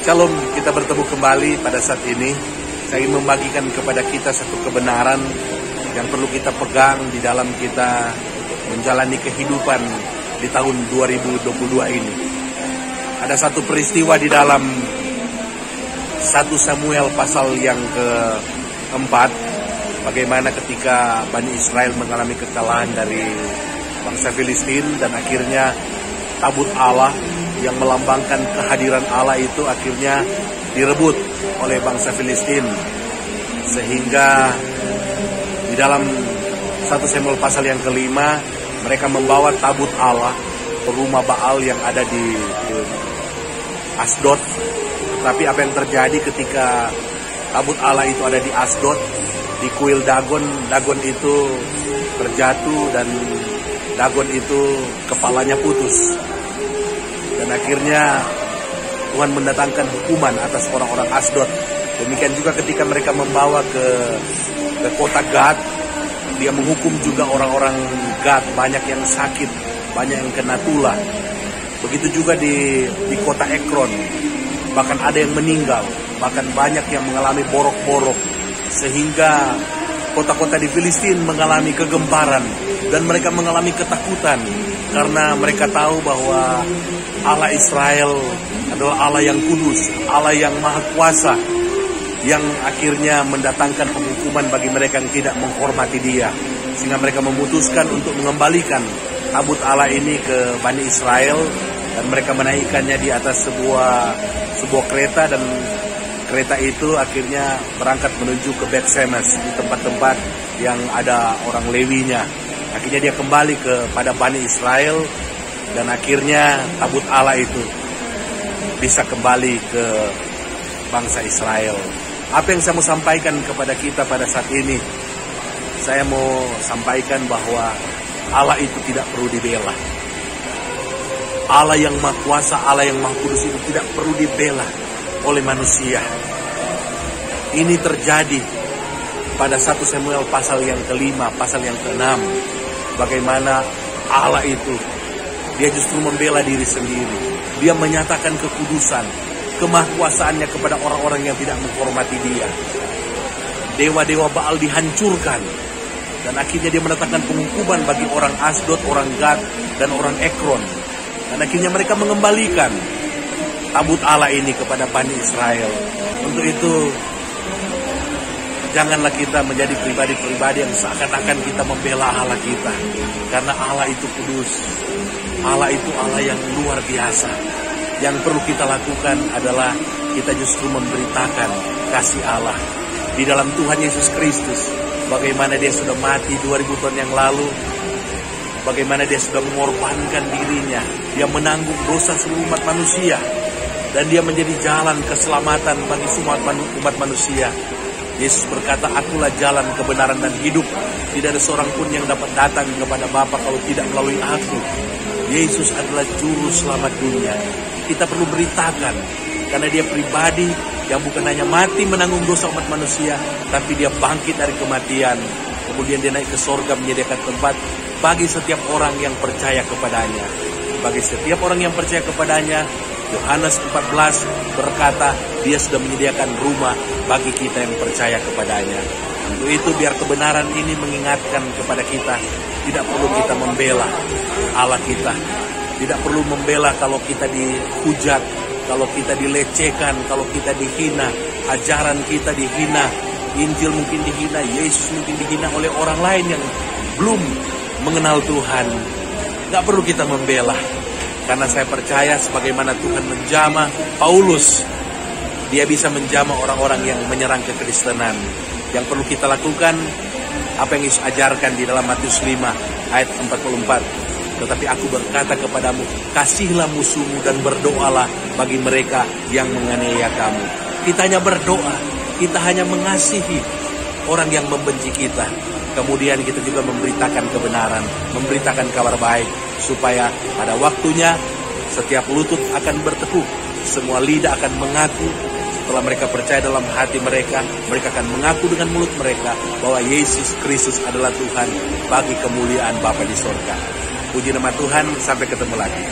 Shalom, kita bertemu kembali pada saat ini. Saya ingin membagikan kepada kita satu kebenaran yang perlu kita pegang di dalam kita menjalani kehidupan di tahun 2022 ini. Ada satu peristiwa di dalam 1 Samuel pasal yang keempat, bagaimana ketika Bani Israel mengalami kekalahan dari bangsa Filistin dan akhirnya tabut Allah yang melambangkan kehadiran Allah itu akhirnya direbut oleh bangsa Filistin, sehingga di dalam 1 Samuel pasal yang kelima mereka membawa tabut Allah ke rumah Baal yang ada di Asdod. Tapi apa yang terjadi ketika tabut Allah itu ada di Asdod, di kuil Dagon itu terjatuh dan Dagon itu kepalanya putus. Dan akhirnya Tuhan mendatangkan hukuman atas orang-orang Asdod. Demikian juga ketika mereka membawa ke kota Gad, dia menghukum juga orang-orang Gad, banyak yang sakit, banyak yang kena tulah. Begitu juga di kota Ekron, bahkan ada yang meninggal, bahkan banyak yang mengalami borok-borok, sehingga kota-kota di Filistin mengalami kegemparan dan mereka mengalami ketakutan karena mereka tahu bahwa Allah Israel adalah Allah yang kudus, Allah yang maha kuasa, yang akhirnya mendatangkan penghukuman bagi mereka yang tidak menghormati Dia, sehingga mereka memutuskan untuk mengembalikan tabut Allah ini ke Bani Israel dan mereka menaikkannya di atas sebuah kereta, dan kereta itu akhirnya berangkat menuju ke Bet-Shemesh, di tempat-tempat yang ada orang Lewinya. Akhirnya dia kembali kepada Bani Israel dan akhirnya tabut Allah itu bisa kembali ke bangsa Israel. Apa yang saya mau sampaikan kepada kita pada saat ini? Saya mau sampaikan bahwa Allah itu tidak perlu dibela. Allah yang maha kuasa, Allah yang maha kudus itu tidak perlu dibela oleh manusia. Ini terjadi pada 1 Samuel pasal yang kelima, pasal yang keenam. Bagaimana Allah itu, Dia justru membela diri sendiri. Dia menyatakan kekudusan, kemahakuasaannya kepada orang-orang yang tidak menghormati Dia. Dewa-dewa Baal dihancurkan. Dan akhirnya Dia mendatangkan penghukuman bagi orang Asdod, orang Gad, dan orang Ekron. Dan akhirnya mereka mengembalikan tabut Allah ini kepada Bani Israel. Untuk itu, janganlah kita menjadi pribadi-pribadi yang seakan-akan kita membela Allah kita. Karena Allah itu kudus. Allah itu Allah yang luar biasa. Yang perlu kita lakukan adalah kita justru memberitakan kasih Allah di dalam Tuhan Yesus Kristus. Bagaimana Dia sudah mati 2000 tahun yang lalu. Bagaimana Dia sudah mengorbankan dirinya. Dia menanggung dosa seluruh umat manusia. Dan Dia menjadi jalan keselamatan bagi semua umat manusia. Yesus berkata, "Akulah jalan, kebenaran, dan hidup. Tidak ada seorang pun yang dapat datang kepada Bapa kalau tidak melalui Aku." Yesus adalah juru selamat dunia. Kita perlu beritakan, karena Dia pribadi yang bukan hanya mati menanggung dosa umat manusia, tapi Dia bangkit dari kematian. Kemudian Dia naik ke sorga menyediakan tempat bagi setiap orang yang percaya kepadanya. Bagi setiap orang yang percaya kepadanya, Yohanes 14 berkata, Dia sudah menyediakan rumah bagi kita yang percaya kepadanya. Untuk itu biar kebenaran ini mengingatkan kepada kita, tidak perlu kita membela Allah kita. Tidak perlu membela kalau kita dihujat, kalau kita dilecehkan, kalau kita dihina, ajaran kita dihina, Injil mungkin dihina, Yesus mungkin dihina oleh orang lain yang belum mengenal Tuhan. Gak perlu kita membela. Karena saya percaya sebagaimana Tuhan menjamah Paulus, Dia bisa menjamah orang-orang yang menyerang kekristenan. Yang perlu kita lakukan, apa yang Yesus ajarkan di dalam Matius 5 ayat 44. Tetapi Aku berkata kepadamu, kasihilah musuhmu dan berdoalah bagi mereka yang menganiaya kamu. Kita hanya berdoa, kita hanya mengasihi orang yang membenci kita. Kemudian kita juga memberitakan kebenaran, memberitakan kabar baik, supaya pada waktunya setiap lutut akan bertekuk, semua lidah akan mengaku. Setelah mereka percaya dalam hati mereka, mereka akan mengaku dengan mulut mereka bahwa Yesus Kristus adalah Tuhan bagi kemuliaan Bapa di sorga. Puji nama Tuhan, sampai ketemu lagi.